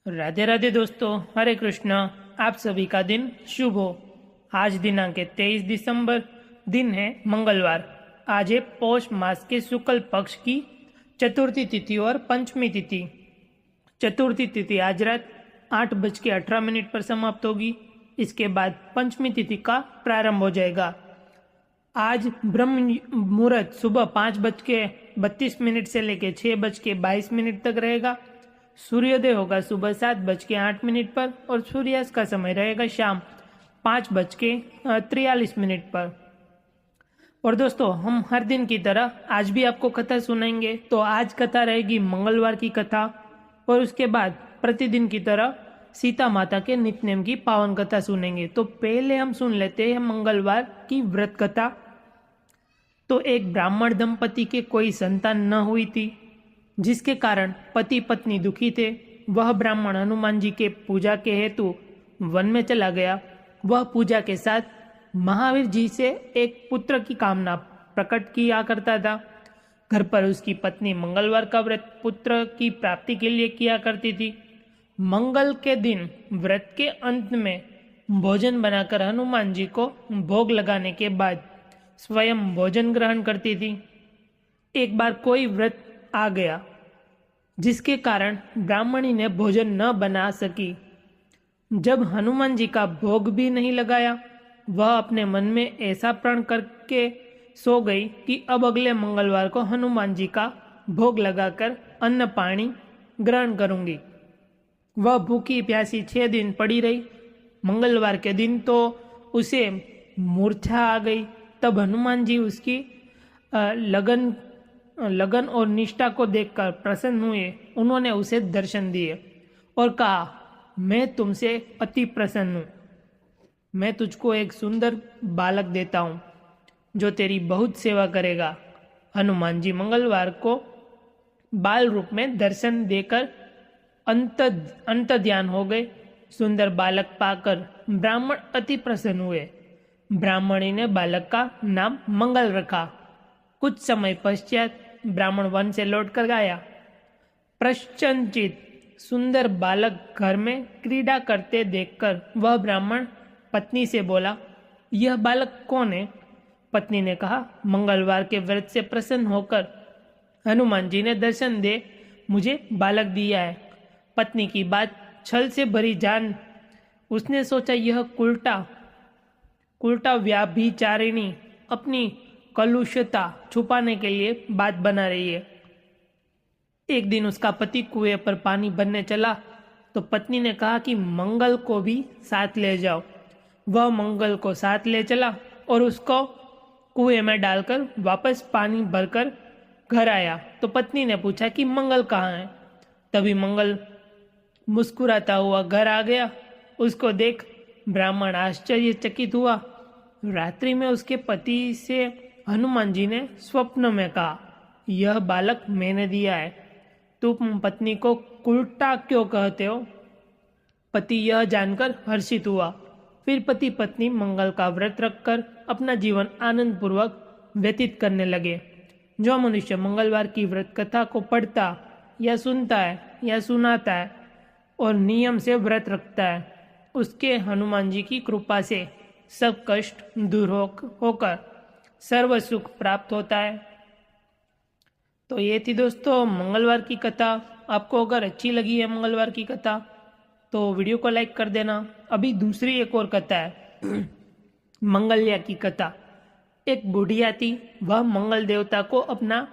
राधे राधे दोस्तों, हरे कृष्णा। आप सभी का दिन शुभ हो। आज दिनांक 23 दिसंबर, दिन है मंगलवार। आज है पौष मास के शुक्ल पक्ष की चतुर्थी तिथि और पंचमी तिथि। चतुर्थी तिथि आज रात 8:18 पर समाप्त होगी। इसके बाद पंचमी तिथि का प्रारंभ हो जाएगा। आज ब्रह्म मुहूर्त सुबह 5:32 से लेकर 6:22 तक रहेगा। सूर्योदय होगा सुबह 7:08 पर और सूर्यास्त का समय रहेगा शाम 5:43 पर। और दोस्तों, हम हर दिन की तरह आज भी आपको कथा सुनाएंगे। तो आज कथा रहेगी मंगलवार की कथा, और उसके बाद प्रतिदिन की तरह सीता माता के नित्यनेम की पावन कथा सुनेंगे। तो पहले हम सुन लेते हैं मंगलवार की व्रत कथा। तो एक ब्राह्मण दंपति के कोई संतान न हुई थी, जिसके कारण पति पत्नी दुखी थे। वह ब्राह्मण हनुमान जी के पूजा के हेतु वन में चला गया। वह पूजा के साथ महावीर जी से एक पुत्र की कामना प्रकट किया करता था। घर पर उसकी पत्नी मंगलवार का व्रत पुत्र की प्राप्ति के लिए किया करती थी। मंगल के दिन व्रत के अंत में भोजन बनाकर हनुमान जी को भोग लगाने के बाद स्वयं भोजन ग्रहण करती थी। एक बार कोई व्रत आ गया, जिसके कारण ब्राह्मणी ने भोजन न बना सकी। जब हनुमान जी का भोग भी नहीं लगाया, वह अपने मन में ऐसा प्रण करके सो गई कि अब अगले मंगलवार को हनुमान जी का भोग लगाकर अन्न पानी ग्रहण करूंगी। वह भूखी प्यासी 6 दिन पड़ी रही। मंगलवार के दिन तो उसे मूर्छा आ गई। तब हनुमान जी उसकी लगन और निष्ठा को देखकर प्रसन्न हुए। उन्होंने उसे दर्शन दिए और कहा, मैं तुमसे अति प्रसन्न हूँ। मैं तुझको एक सुंदर बालक देता हूँ जो तेरी बहुत सेवा करेगा। हनुमान जी मंगलवार को बाल रूप में दर्शन देकर अंत ध्यान हो गए। सुंदर बालक पाकर ब्राह्मण अति प्रसन्न हुए। ब्राह्मणी ने बालक का नाम मंगल रखा। कुछ समय पश्चात ब्राह्मण वन से लौटकर गया। प्रश्नचित सुंदर बालक घर में क्रीड़ा करते देखकर वह ब्राह्मण पत्नी से बोला, यह बालक कौन है? पत्नी ने कहा, मंगलवार के व्रत से प्रसन्न होकर हनुमान जी ने दर्शन दे मुझे बालक दिया है। पत्नी की बात छल से भरी जान उसने सोचा, यह उल्टा व्याभिचारिणी अपनी कलुषता छुपाने के लिए बात बना रही है। एक दिन उसका पति कुएं पर पानी भरने चला तो पत्नी ने कहा कि मंगल को भी साथ ले जाओ। वह मंगल को साथ ले चला और उसको कुएं में डालकर वापस पानी भरकर घर आया। तो पत्नी ने पूछा कि मंगल कहाँ है? तभी मंगल मुस्कुराता हुआ घर आ गया। उसको देख ब्राह्मण आश्चर्यचकित हुआ। रात्रि में उसके पति से हनुमान जी ने स्वप्न में कहा, यह बालक मैंने दिया है। तुम पत्नी को उल्टा क्यों कहते हो? पति यह जानकर हर्षित हुआ। फिर पति पत्नी मंगल का व्रत रखकर अपना जीवन आनंद पूर्वक व्यतीत करने लगे। जो मनुष्य मंगलवार की व्रत कथा को पढ़ता या सुनता है या सुनाता है और नियम से व्रत रखता है, उसके हनुमान जी की कृपा से सब कष्ट दूर होकर सर्व सुख प्राप्त होता है। तो ये थी दोस्तों मंगलवार की कथा। आपको अगर अच्छी लगी है मंगलवार की कथा तो वीडियो को लाइक कर देना। अभी दूसरी एक और कथा है मंगल्या की कथा। एक बुढ़िया थी। वह मंगल देवता को अपना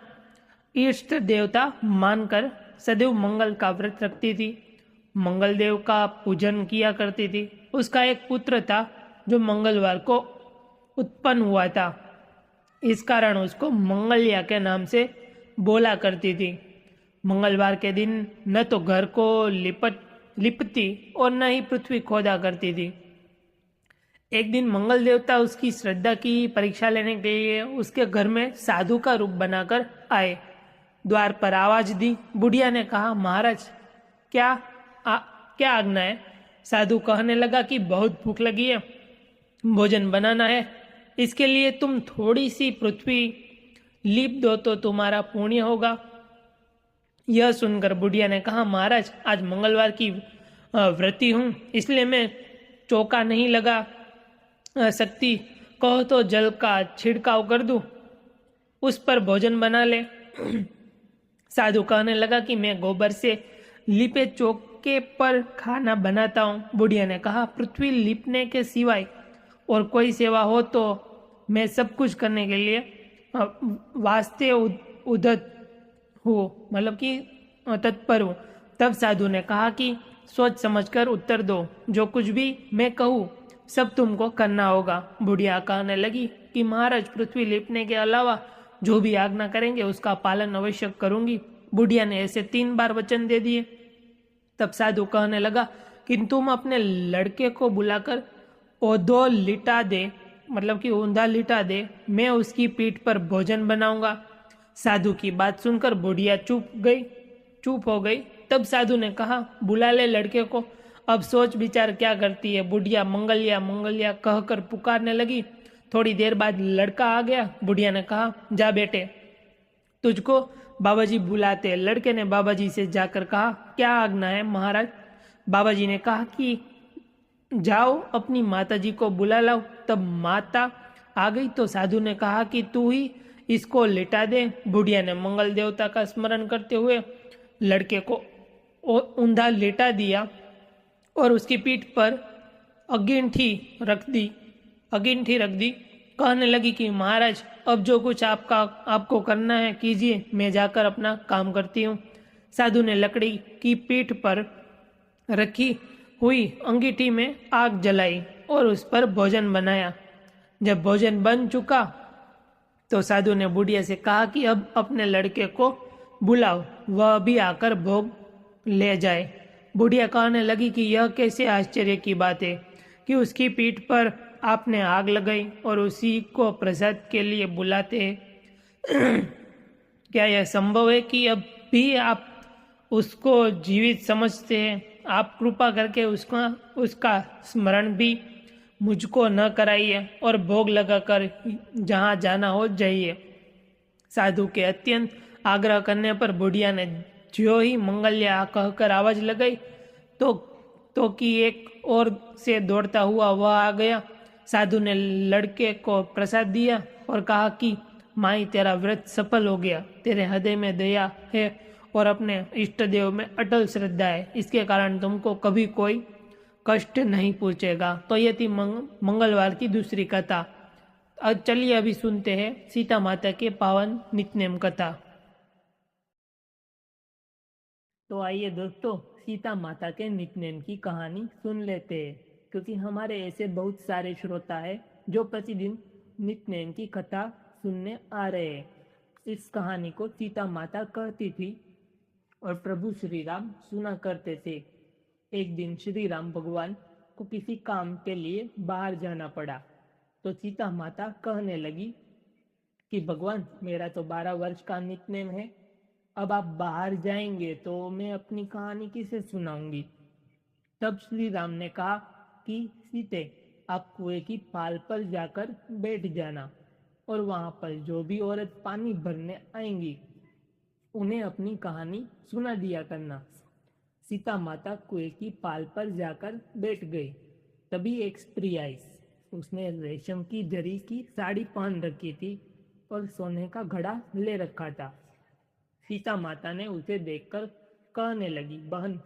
इष्ट देवता मानकर सदैव मंगल का व्रत रखती थी। मंगल देव का पूजन किया करती थी। उसका एक पुत्र था जो मंगलवार को उत्पन्न हुआ था। इस कारण उसको मंगल्या के नाम से बोला करती थी। मंगलवार के दिन न तो घर को लिपती और न ही पृथ्वी खोदा करती थी। एक दिन मंगल देवता उसकी श्रद्धा की परीक्षा लेने के लिए उसके घर में साधु का रूप बनाकर आए। द्वार पर आवाज दी। बुढ़िया ने कहा, महाराज क्या आज्ञा है? साधु कहने लगा कि बहुत भूख लगी है, भोजन बनाना है। इसके लिए तुम थोड़ी सी पृथ्वी लीप दो तो तुम्हारा पुण्य होगा। यह सुनकर बुढ़िया ने कहा, महाराज आज मंगलवार की व्रती हूँ, इसलिए मैं चौका नहीं लगा सकती। कहो तो जल का छिड़काव कर दूं, उस पर भोजन बना ले। साधु कहने लगा कि मैं गोबर से लिपे चौके पर खाना बनाता हूँ। बुढ़िया ने कहा, पृथ्वी लिपने के सिवाय और कोई सेवा हो तो मैं सब कुछ करने के लिए वास्ते उदत हूँ, मतलब कि तत्पर हूँ। तब साधु ने कहा कि सोच समझकर उत्तर दो, जो कुछ भी मैं कहूँ सब तुमको करना होगा। बुढ़िया कहने लगी कि महाराज, पृथ्वी लिपने के अलावा जो भी आज्ञा करेंगे उसका पालन अवश्य करूंगी। बुढ़िया ने ऐसे 3 बार वचन दे दिए। तब साधु कहने लगा कि तुम अपने लड़के को बुलाकर ओधो लिटा दे, मतलब कि ऊंधा लिटा दे, मैं उसकी पीठ पर भोजन बनाऊंगा। साधु की बात सुनकर बुढ़िया चुप हो गई। तब साधु ने कहा, बुला ले लड़के को। अब सोच विचार क्या करती है। बुढ़िया मंगलिया मंगलिया कहकर पुकारने लगी। थोड़ी देर बाद लड़का आ गया। बुढ़िया ने कहा, जा बेटे, तुझको बाबाजी बुलाते। लड़के ने बाबाजी से जाकर कहा, क्या आज्ञा है महाराज। बाबाजी ने कहा कि जाओ अपनी माताजी को बुला लाओ। तब माता आ गई तो साधु ने कहा कि तू ही इसको लिटा दे। बुढ़िया ने मंगल देवता का स्मरण करते हुए लड़के को ऊंधा लिटा दिया और उसकी पीठ पर अगिनठी रख दी। कहने लगी कि महाराज, अब जो कुछ आपको करना है कीजिए, मैं जाकर अपना काम करती हूँ। साधु ने लकड़ी की पीठ पर रखी हुई अंगीठी में आग जलाई और उस पर भोजन बनाया। जब भोजन बन चुका तो साधु ने बुढ़िया से कहा कि अब अपने लड़के को बुलाओ, वह भी आकर भोग ले जाए। बुढ़िया कहने लगी कि यह कैसे आश्चर्य की बात है कि उसकी पीठ पर आपने आग लगाई और उसी को प्रसाद के लिए बुलाते हैं। क्या यह संभव है कि अब भी आप उसको जीवित समझते हैं? आप कृपा करके उसका स्मरण भी मुझको न कराइए और भोग लगाकर जहाँ जाना हो जाइए। साधु के अत्यंत आग्रह करने पर बुढ़िया ने जो ही मंगल्या कहकर आवाज लगाई तो कि एक और से दौड़ता हुआ वह आ गया। साधु ने लड़के को प्रसाद दिया और कहा कि माई, तेरा व्रत सफल हो गया। तेरे हृदय में दया है और अपने इष्ट देव में अटल श्रद्धा है, इसके कारण तुमको कभी कोई कष्ट नहीं पहुंचेगा। तो ये थी मंगलवार की दूसरी कथा। अब चलिए अभी सुनते हैं सीता माता के पावन नित्यनेम कथा। तो आइए दोस्तों, सीता माता के नित्यनेम की कहानी सुन लेते हैं, क्योंकि हमारे ऐसे बहुत सारे श्रोता है जो प्रतिदिन नित्यनेम की कथा सुनने आ रहे हैं। इस कहानी को सीता माता कहती थी और प्रभु श्री राम सुना करते थे। एक दिन श्री राम भगवान को किसी काम के लिए बाहर जाना पड़ा, तो सीता माता कहने लगी कि भगवान, मेरा तो 12 वर्ष का नित्यनेम है, अब आप बाहर जाएंगे तो मैं अपनी कहानी किसे सुनाऊंगी। तब श्री राम ने कहा कि सीते, आप कुएं की पाल पर जाकर बैठ जाना और वहां पर जो भी औरत पानी भरने आएंगी उन्हें अपनी कहानी सुना दिया करना। सीता माता कुएं की पाल पर जाकर बैठ गई। तभी एक स्त्री आई। उसने रेशम की जरी की साड़ी पहन रखी थी और सोने का घड़ा ले रखा था। सीता माता ने उसे देखकर कहने लगी, बहन,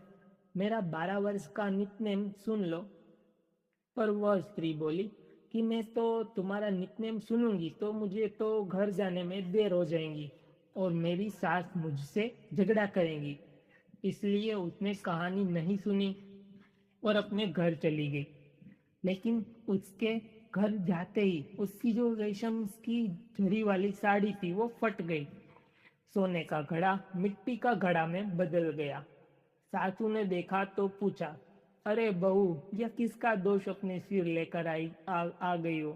मेरा 12 वर्ष का नित्यनेम सुन लो। पर वह स्त्री बोली कि मैं तो तुम्हारा नित्यनेम सुनूंगी तो मुझे तो घर जाने में देर हो जाएगी और मेरी सास मुझसे झगड़ा करेंगी। इसलिए उसने कहानी नहीं सुनी और अपने घर चली गई। लेकिन उसके घर जाते ही उसकी जो रेशम की जरी वाली साड़ी थी वो फट गई। सोने का घड़ा मिट्टी का घड़ा में बदल गया। सासू ने देखा तो पूछा, अरे बहू, यह किसका दोष अपने सिर लेकर आ गई हो।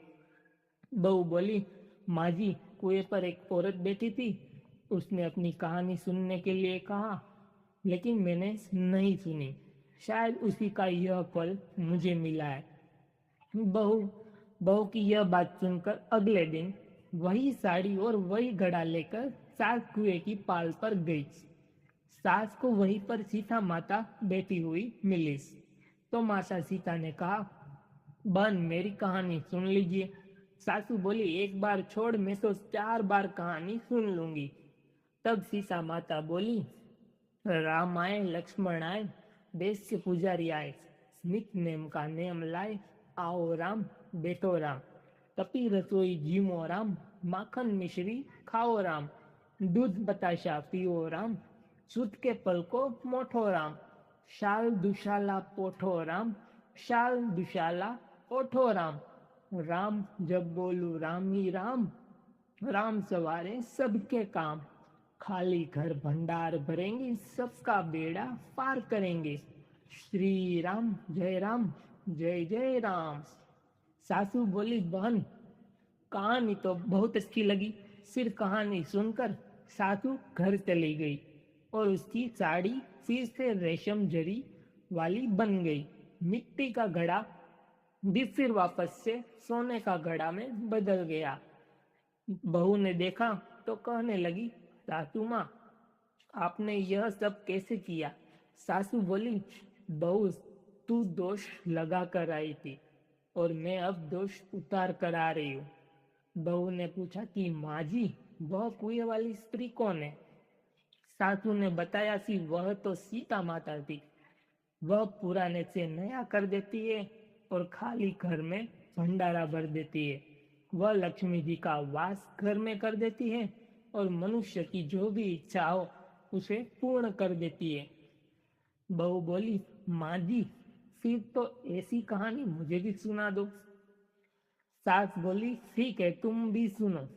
बहू बोली, माँ जी, कुएं पर एक औरत बैठी थी, उसने अपनी कहानी सुनने के लिए कहा, लेकिन मैंने नहीं सुनी। शायद उसी का यह फल मुझे मिला है। बहू की यह बात सुनकर अगले दिन वही साड़ी और वही घड़ा लेकर सास कुएं की पाल पर गई। सास को वहीं पर सीता माता बैठी हुई मिली। तो माता सीता ने कहा, बहन मेरी कहानी सुन लीजिए। सासू बोली, एक बार छोड़, मैं तो 4 बार कहानी सुन लूंगी। तब सीता माता बोली, राम आए, लक्ष्मण आए, देश के पुजारी आए, नित नेम का नेम लाए, आओ राम, बैठो राम, तपी रसोई जीमो राम, माखन मिश्री खाओ राम, दूध बताशा पियो राम, सूत के पल को मोठो राम, शाल दुशाला पोठो राम, शाल दुशाला ओठो राम, राम जब बोलू राम ही राम, राम सवारे सबके काम, खाली घर भंडार भरेंगे, सबका बेड़ा पार करेंगे, श्री राम जय जय राम। सासू बोली, बहन कहानी तो बहुत अच्छी लगी। फिर कहानी सुनकर सासू घर चली गई और उसकी साड़ी फिर से रेशम जरी वाली बन गई। मिट्टी का घड़ा भी फिर वापस से सोने का घड़ा में बदल गया। बहू ने देखा तो कहने लगी, सासू माँ, आपने यह सब कैसे किया? सासू बोली, बहू तू दोष लगा कर आई थी और मैं अब दोष उतार कर आ रही हूँ। बहू ने पूछा कि माँ जी, वह कुएं वाली स्त्री कौन है? सासू ने बताया कि वह तो सीता माता थी। वह पुराने से नया कर देती है और खाली घर में भंडारा भर देती है। वह लक्ष्मी जी का वास घर में कर देती है और मनुष्य की जो भी इच्छा हो उसे पूर्ण कर देती है। बहू बोली, माँ जी, फिर तो ऐसी कहानी मुझे भी सुना दो। सास बोली, ठीक है, तुम भी सुनो।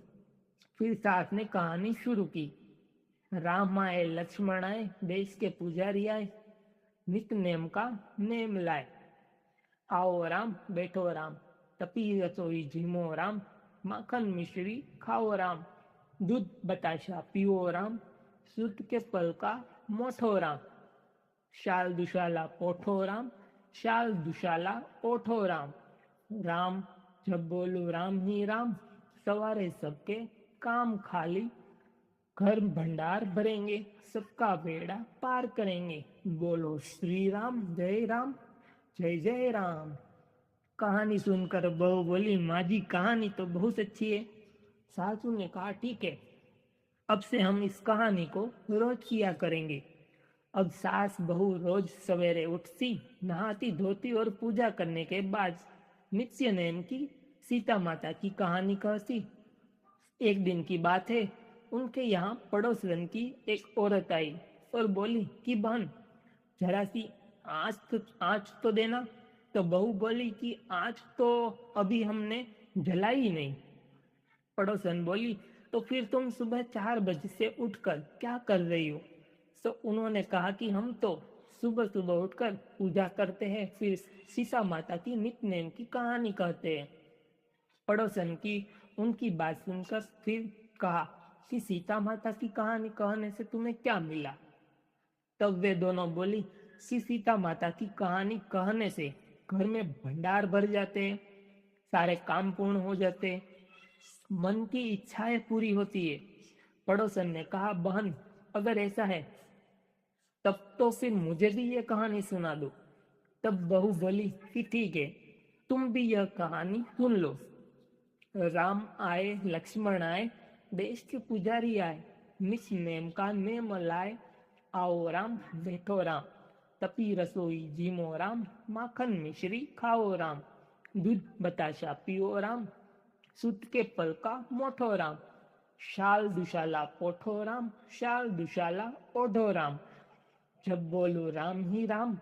फिर सास ने कहानी शुरू की। राम आए, लक्ष्मण आए, देश के पुजारी आए, नित नेम का नेम लाए, आओ राम, बैठो राम, तपी रसोई झीमो राम, माखन मिश्री खाओ राम, दूध बताशा पियो राम, सूत के पल का मोठो राम, शाल दुशाला पोठो राम, शाल दुशाला ओठो राम, राम जब बोलू राम ही राम, सवारे सबके काम खाली, घर भंडार भरेंगे, सबका बेड़ा पार करेंगे, बोलो श्री राम जय जय राम। कहानी सुनकर बहू बोली, माँ जी कहानी तो बहुत अच्छी है। सासू ने कहा, ठीक है, अब से हम इस कहानी को रोज किया करेंगे। अब सास बहू रोज सवेरे उठती, नहाती धोती और पूजा करने के बाद नित्य नेम की सीता माता की कहानी कहती। एक दिन की बात है, उनके यहाँ पड़ोसन की एक औरत आई और बोली कि बहन, जरा सी आँच तो देना। तो बहू बोली कि आँच तो अभी हमने जलाई ही नहीं। पड़ोसन बोली, तो फिर तुम सुबह 4 बजे से उठकर क्या कर रही हो? तो उन्होंने कहा कि हम तो सुबह सुबह उठकर पूजा करते हैं, फिर सीता माता की नित्य नेम की कहानी कहते हैं। पड़ोसन की उनकी बात सुनकर फिर कहा कि सीता माता की कहानी कहने से तुम्हें क्या मिला? तब वे दोनों बोली कि सीता माता की कहानी कहने से घर में भंडार भर जाते हैं, सारे काम पूर्ण हो जाते हैं, मन की इच्छाएं पूरी होती है। पड़ोसन ने कहा, बहन अगर ऐसा है तब तो फिर मुझे भी ये कहानी सुना दो। तब बहू बोली कि ठीक है, तुम भी यह कहानी सुन लो। राम आए, लक्ष्मण आए, देश के पुजारी आए, निस नेम का नेम लाए, आओ राम, बैठो राम, तपी रसोई जीमो राम, माखन मिश्री खाओ राम, दूध बताशा पियो राम, सूत के पल का मोठो राम, शाल दुशाला पोठो राम, शाल दुशाला ओढ़ो राम, जब बोलो राम ही राम,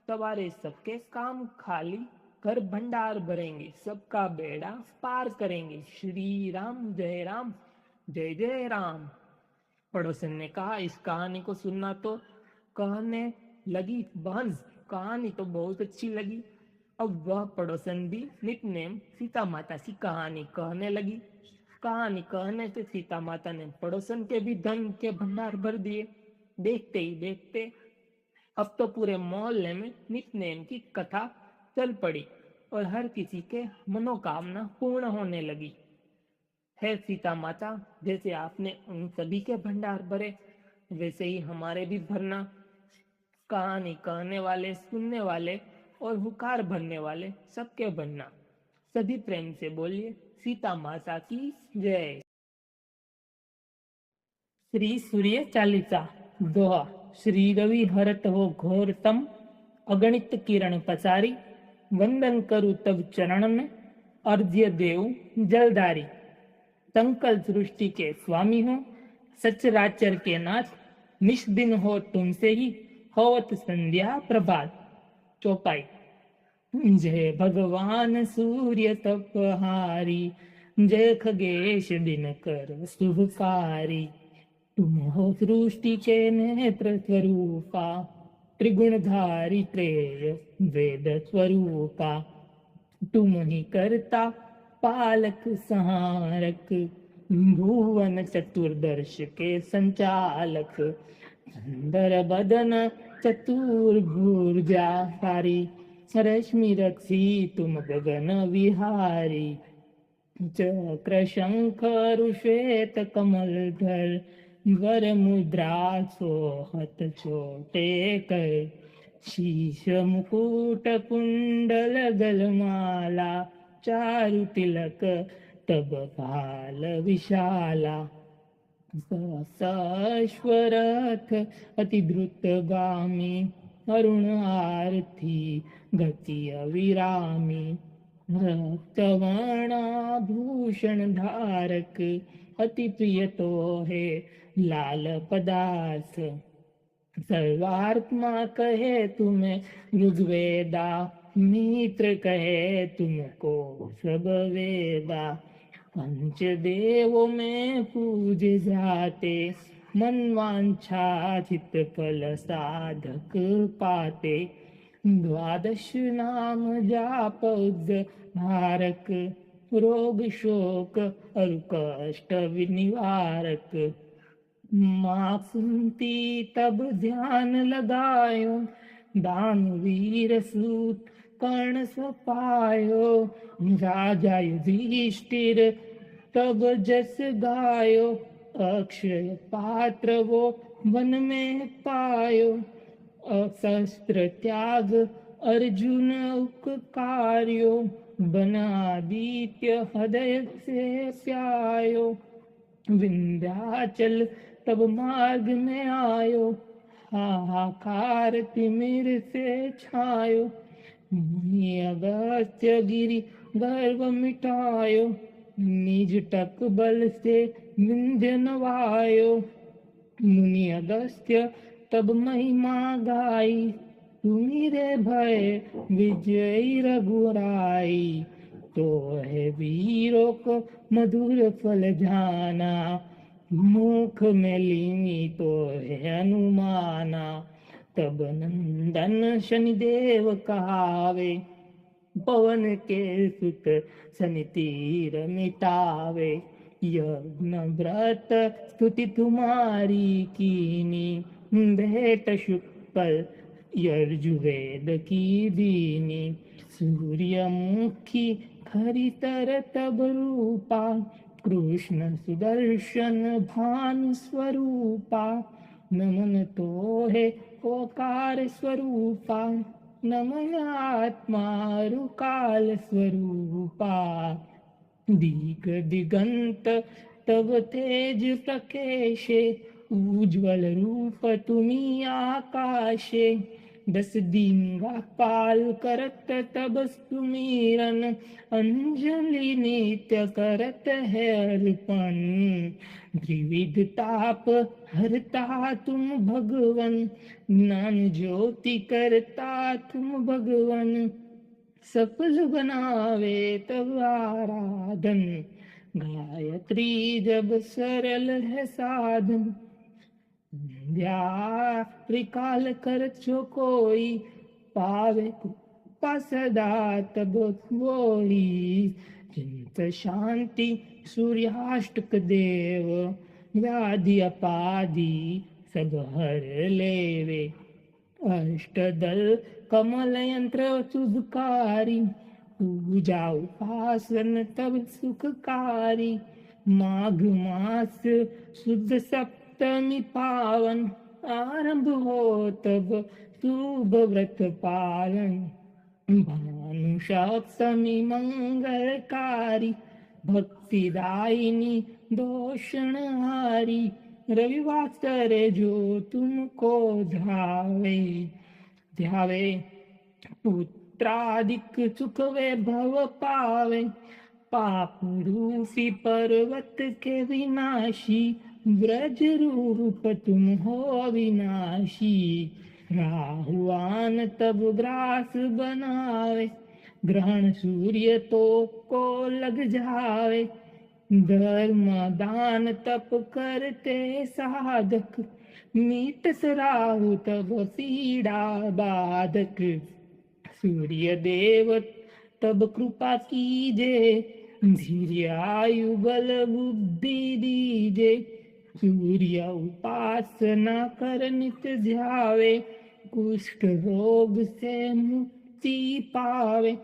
सवारे सबके काम खाली, घर भंडार भरेंगे, सबका बेड़ा पार करेंगे, श्री राम जय जय राम। पड़ोसन ने कहा, इस कहानी को सुनना। तो कहने लगी, बहन कहानी तो बहुत अच्छी लगी। अब वह पड़ोसन भी नित नेम सीता माता की कहानी कहने लगी। कहानी कहने से सीता माता ने पड़ोसन के भी धन के भंडार भर दिए। देखते ही देखते अब तो पूरे मोहल्ले में नित नेम की कथा चल पड़ी और हर किसी के मनोकामना पूर्ण होने लगी। हे सीता माता, जैसे आपने उन सभी के भंडार भरे, वैसे ही हमारे भी भरना। कहानी कहने वाले, सुनने वाले और हुकार भरने वाले सबके बनना। सभी प्रेम से बोलिए सीता माता की जय। श्री सूर्य चालीसा। दोहा। श्री रवि हरत हो घोर तम, अगणित किरण पसारी, वंदन करु तब चरण में, अर्घ्य देव जलधारी। संकल सृष्टि के स्वामी हो, सचराचर के नाथ, निष्दिन हो तुमसे ही, होवत संध्या प्रभात। चौपाई। जय भगवान सूर्य तपहारी, जय खगेश दिनकर शुभकारी। तुम हो सृष्टि के नेत्र स्वरूपा, त्रिगुणधारी त्रेय वेद स्वरूपा। तुम ही करता पालक संहारक, भुवन चतुर्दर्श के संचालक। सुंदर बदन चतुर्भुजाधारी, रश्मि रक्षी तुम गगन विहारी। चक्र शंख श्वेत कमलधर, वर मुद्रा सोहत छोटे कर। शीश मुकुट कुंडल गलमाला, चारु तिलक तब भाल विशाला। सश्वरथ अति द्रुतगामी, अरुण आरती गति अविरामी। रक्तवर्णाभूषण धारक, अति प्रिय तो है लाल पदार्थ। सर्वात्मा कहे तुम्हें ऋग्वेदा, मित्र कहे तुमको सब वेदा। पंच देवों में पूजे जाते, मनवांछा चित फल साधक पाते। द्वादश नाम जाप धारक, रोग शोक और कष्ट निवारक। माँ सुनती तब ध्यान लगायो, दानवीर सूत कर्ण सपायो। राजा युधिष्ठिर तब जस गायो, अक्षय पात्र वो वन में पायो। शस्त्र त्याग अर्जुन उपकार्यो, बनादित्य हृदय से प्यायो। विंध्याचल तब मार्ग में आयो, हाहाकार तिमिर से छायो। मुनि अगस्त्य गिरि गर्व मिटायो, निज टक बल से विंध्य नवायो। मुनि अगस्त्य तब महिमा गाई, तुम्हारे भय विजयी रघुराई। तो है वीरों को मधुर फल जाना, मुख में लीनी तो है अनुमाना। तब नंदन शनिदेव कहावे, पवन के सुत शनि तीर मिटावे। यज्ञ व्रत स्तुति तुम्हारी कीनी, भेंट शुक्ल यजुर्वेद की दीनी। सूर्यमुखी खरितर तब रूपा, कृष्ण सुदर्शन भानु स्वरूपा। नमन तो है ओकार स्वरूपा, नमन आत्मा रुकाल स्वरूपा। दिग दिगंत तब तेज प्रकेशे, उज्ज्वल रूप तुम्ही आकाशे। 10 दिन पाल करत तब सुमीरन, अंजलि नित्य करत है अर्पण। त्रिविध ताप हरता तुम भगवन, ज्ञान ज्योति करता तुम भगवन। सफल बनावे तब आराधन, गायत्री जब सरल है साधन। त्रिकाल कर जो कोई, पावे कृपा सदा तब वोही। चिंत शांति सूर्याष्टक देव, व्याधि अपाधि सब हर लेवे। अष्टदल कमल यंत्र शुभकारी, पूजा उपासन तब सुखकारी। माघ मास शुद्ध सप्तमी पावन, आरंभ हो तब शुभ व्रत पालन। भानु सप्तमी मंगलकारी, भक्तिदायिनी दोषणहारी। रविवार करे जो तुमको ध्यावे, ध्यावे पुत्रादिक सुख वैभव पावे। पाप रूपी पर्वत के विनाशी, ब्रज रूप तुम हो विनाशी। राहुआन तब ग्रास बनावे, ग्रहण सूर्य तो को लग जावे। धर्म दान तप करते साधक, मीत राहु तब पीड़ा बाधक। सूर्य देव तब कृपा कीजे, धीर्य आयु बल बुद्धि दीजे। सूर्य उपासना कर नित ध्यावे, कुष्ठ रोग से मुक्ति पावे।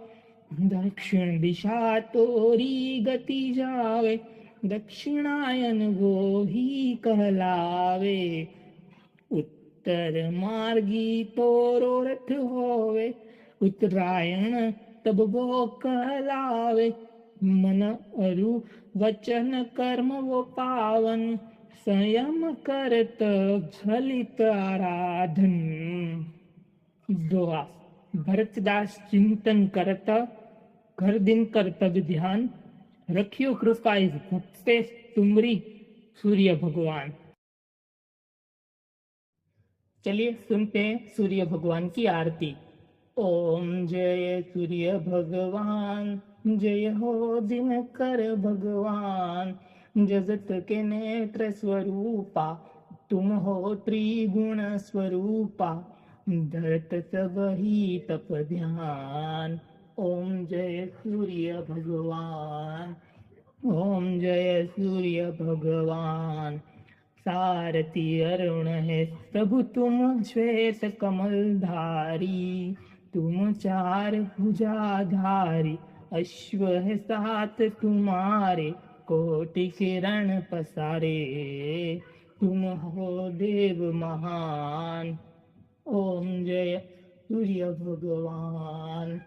दक्षिण दिशा तोरी गति जावे, दक्षिणायन वो ही कहलावे। उत्तर मार्गी तोरो रथ होवे, उत्तरायण तब वो कहलावे। मन अरु वचन कर्म वो पावन, संयम करत फलित आराधन। दोहा। भरतदास चिंतन करता, घर दिन कर्तव्य ध्यान, रखियो कृपा इस भक्ते तुमरी सूर्य भगवान। चलिए सुनते हैं सूर्य भगवान की आरती। ओम जय सूर्य भगवान, जय हो दिनकर भगवान। जगत के नेत्र स्वरूपा, तुम हो त्रिगुण स्वरूपा। धरत सब ही तप ध्यान, ओम जय सूर्य भगवान। ओम जय सूर्य भगवान। सारथी अरुण है प्रभु तुम श्वेत कमलधारी। तुम चार भुजाधारी, अश्व है सात तुम्हारे। कोटि किरण पसारे, तुम हो देव महान। ओम जय सूर्य भगवान,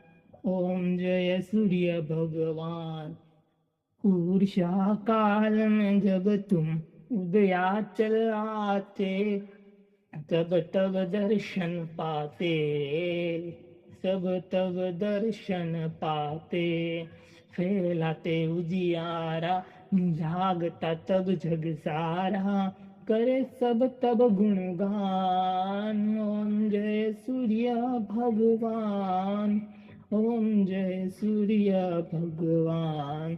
ओम जय सूर्य भगवान। ऊर्षा काल में जब तुम उदयाचल आते, तब तब दर्शन पाते, सब तब दर्शन पाते। फैलाते उजियारा, जागता तब जग सारा। करे सब तब गुणगान, ओम जय सूर्य भगवान, ओम जय सूर्य भगवान।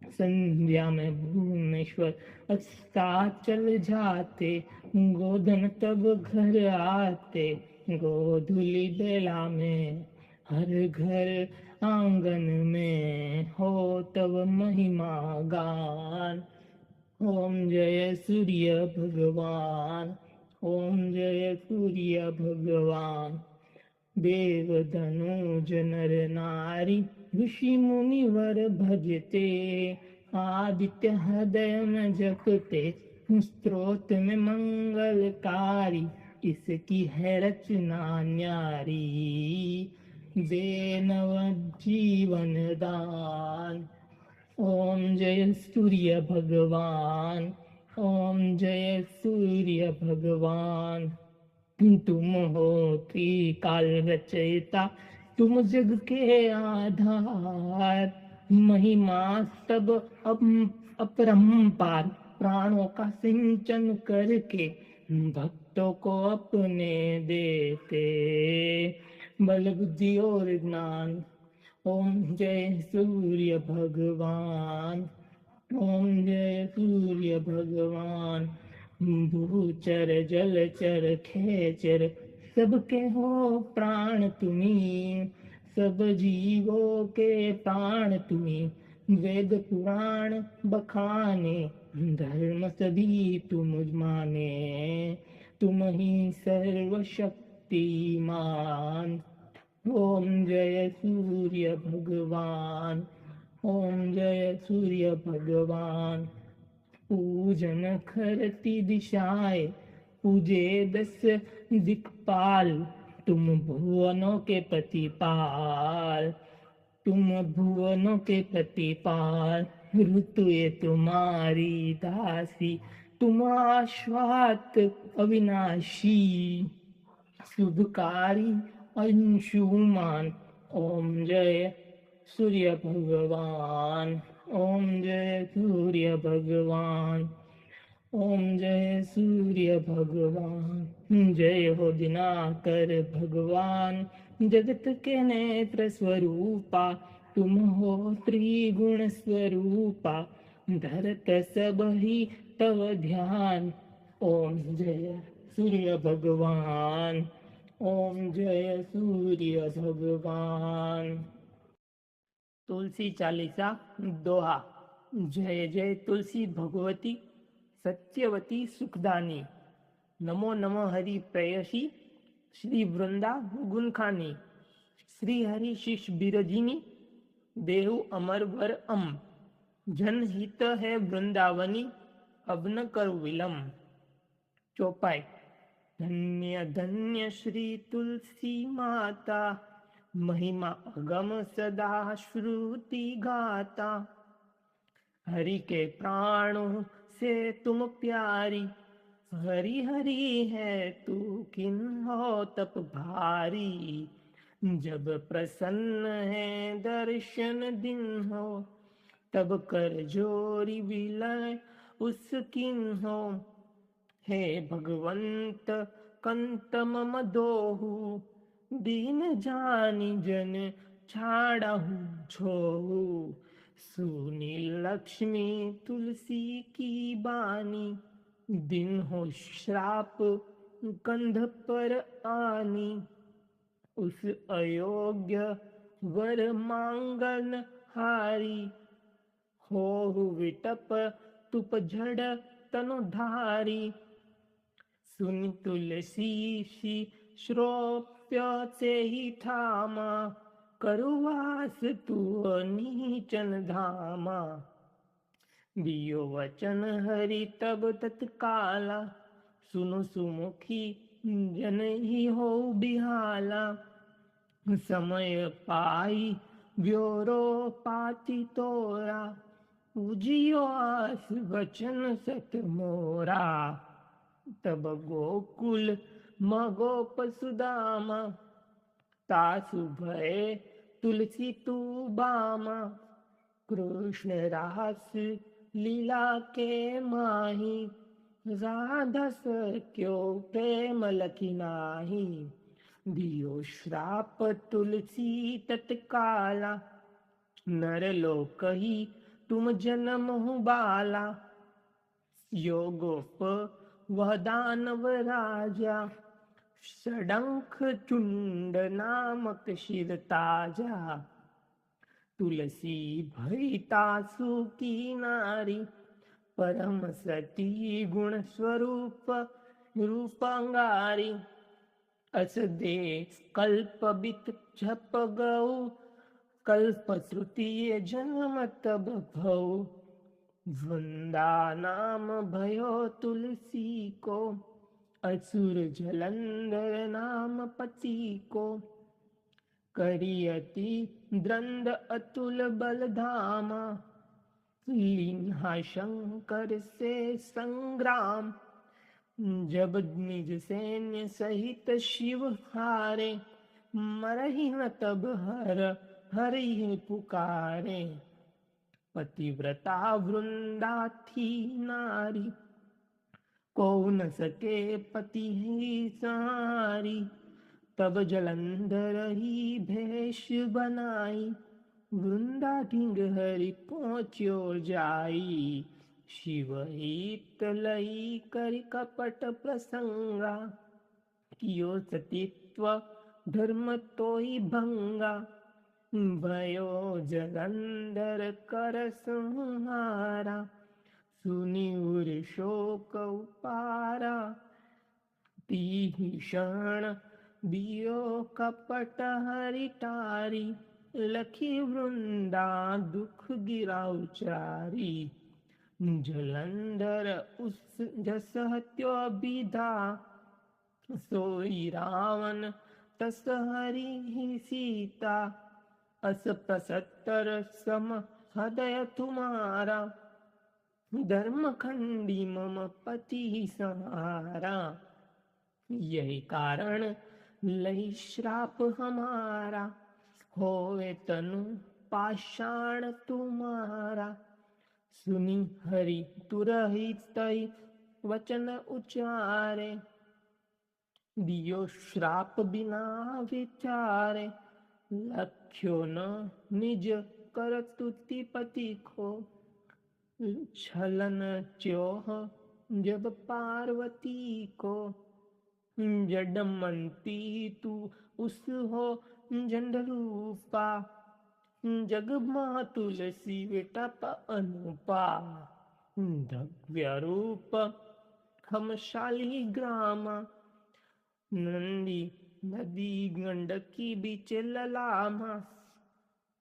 संध्या में भुवनेश्वर अस्ताचल जाते, गोधन तब घर आते। गोधुली बेला में हर घर आंगन में हो तब महिमा गान। ओम जय सूर्य भगवान, ओम जय सूर्य भगवान। देव धनुज नर नारी, ऋषि मुनिवर भजते। आदित्य हृदय में जपते, स्त्रोत में मंगलकारी। इसकी है रचना न्यारी, दे नव जीवन दान। ओम जय सूर्य भगवान, ओम जय सूर्य भगवान। तुम हो त्रिकाल रचयिता, तुम जग के आधार। महिमा सब अपरंपार, प्राणों का सिंचन करके भक्तों को अपने देते। बल बुद्धि और ज्ञान, ओम जय सूर्य भगवान, ओम जय सूर्य भगवान। भूचर जलचर खेचर, सबके हो प्राण तुम्ही। सब जीवों के प्राण तुम्ही, वेद पुराण बखाने। धर्म सभी तुम माने, तुम ही सर्वशक्तिमान। ओम जय सूर्य भगवान, ओम जय सूर्य भगवान। पूजन करती दिशाएं, पूजे 10 दिक्पाल, तुम भुवनों के प्रतिपाल, तुम भुवनों के प्रतिपाल, ऋतु ये तुम्हारी दासी, तुम आश्वात अविनाशी, शुभकारी अंशुमान। ओम जय सूर्य भगवान, ओम जय सूर्य भगवान, ओम जय सूर्य भगवान। जय हो दिनाकर भगवान, जगत के नेत्र स्वरूपा, तुम हो त्रिगुण स्वरूपा, धरत सब ही तव ध्यान। ओम जय सूर्य भगवान, ओम जय सूर्य भगवान। तुलसी चालीसा दोहा। जय जय तुलसी भगवती, सत्यवती सुखदानी, नमो नमो हरि प्रेयसी, श्री वृंदा गुणखानी, श्री हरि शिष बिरजिनी, देहु अमर वर अम, जनहित है वृंदावनी, अब न कर विलम। चौपाई। धन्य धन्य श्री तुलसी माता, महिमा अगम सदा श्रुति गाता, हरि के प्राणों से तुम प्यारी, हरि हरि है तू किन्हो तप भारी, जब प्रसन्न है दर्शन दिन हो, तब कर जोरी विलय उस किन्हो, हे भगवंत कंत मम दोहु, दीन जानी जन छाड़हु छोहु, सुनी लक्ष्मी तुलसी की बानी, दिन हो श्राप कंध पर आनी, उस अयोग्य वर मांगन हारी, हो विटप तुप झड़ तनुधारी, सुन तुलसी सी श्रोप्य से ही थामा, करुवास तू नीचन धामा, दियो वचन हरि तब तत्काला, सुनु सुमुखी जन ही हो बिहाला, समय पाई ब्योरो पाती तोरा, उजियो आस वचन सत मोरा, तब गोकुल मगोप सुदामा, तासु भय तुलसी तू बामा, कृष्ण रास लीला के माही, राधा क्यों प्रेम लखी नाही, दियो श्राप तुलसी तत्काला, नर लोक ही तुम जन्म हो बाला, योगोप वह दानव राजा, षडंख चुंड नामक शिर ताजा, तुलसी भई तासु की नारी, परम सती गुण स्वरूप रूपांगारी, अस दे कल्प बित झप गौ, कल्प श्रुति जन्म तब भौ, वृंदा नाम भयो तुलसी को, असुर जलंधर नाम पति को, करियति द्रंद अतुल बलधामा, लीन्हा शंकर से संग्राम, जब निज सैन्य सहित शिव हारे, मरहि न तब हर हरि पुकारे, पतिव्रता वृंदा थी नारी, को न सके पति ही सारी, तब जलंधर ही भेष बनाई, वृंदा ढिंग हरि पहुँच्यो जाई, शिव हित लई कर कपट प्रसंगा, कियो सतीत्व धर्म तोई भंगा, भयो जलंधर कर संहारा, सुनी उर शोक उपारा, तीहि क्षण दियो कपट हरि टारी, लखी वृंदा दुख गिरा उचारी, जलंधर उस जस हत्यो अभिधा, सोई रावण तस हरि सीता, अस पसत्तर सम हृदय तुम्हारा, धर्म खंडी मम पति सहारा, यही कारण लही श्राप हमारा, होवे तनु पाषाण तुम्हारा। सुनी हरि तुरहित तई वचन उचारे, दियो श्राप बिना विचारे, लख्यो न निज कर तुति पति को, छलन च्योह जब पार्वती को, जडमंती तू उस हो जंड रूपा, जग माँ तुलसी विटप अनुपा, दव्य रूप हम शाली ग्रामा, नंदी नदी गंडकी बीच ललामा,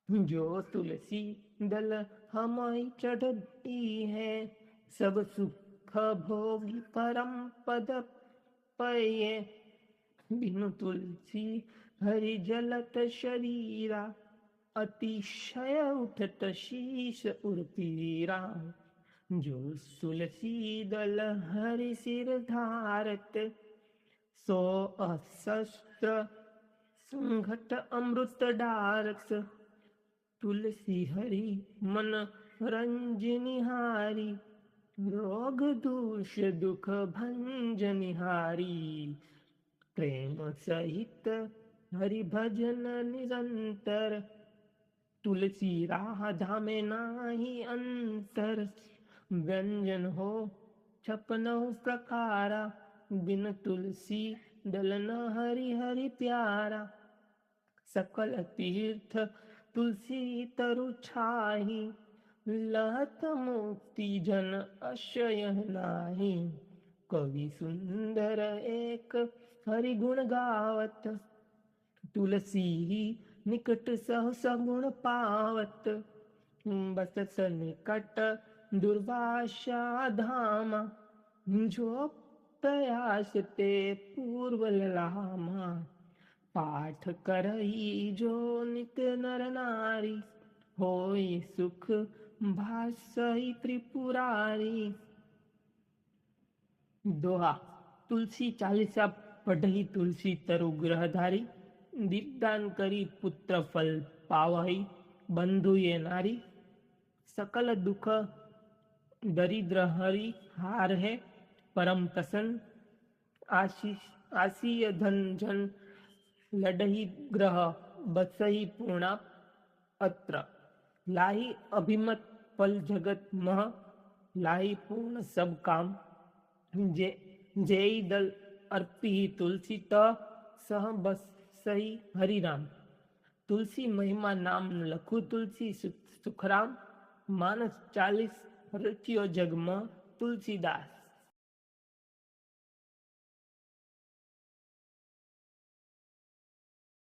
जो तुलसी दल हमारी चढ़ती है, सब सुख भोगी परम पद पये, बिनु तुलसी हरि जलत शरीरा, अतिशय उठत शीश उर्पीरा, जो तुलसी दल हरि सिर धारत, सो अशस्त्र संघट अमृत डारत, तुलसी हरि मन रंजनिहारी, रोग दूष दुख भंजनिहारी, प्रेम सहित हरि भजन निरंतर, तुलसी राधा में नाही अंतर, व्यंजन हो 56 प्रकारा, बिन तुलसी दल न हरि हरि प्यारा, सकल तीर्थ तुलसी तरु छाही, लहत मुक्ति जन अशय नाही, कवि सुंदर एक हरि गुण गावत, तुलसी ही निकट सहस गुण पावत, बसत निकट दुर्वासा धामा, जो प्रयास ते पूर्व लामा, पाठ करही जो नित नर नारी, होय सुख भासई त्रिपुरारी। दोहा। तुलसी चालीसा पढ़ही तुलसी तरु ग्रहधारी, दीपदान करी पुत्र फल पावही, बंधु ये नारी, सकल दुख दरिद्र हरि हार है, परम प्रसन्न आशीय धन जन, लडही ग्रह बसही पूर्णा अत्र, लाही अभिमत फल जगत मह, लाही पूर्ण सब काम, जय दल अर्पी तुलसी त सह बस सही हरि राम। तुलसी महिमा नाम लखु तुलसी सुखराम, मानस 40 रचियो जग में तुलसीदास।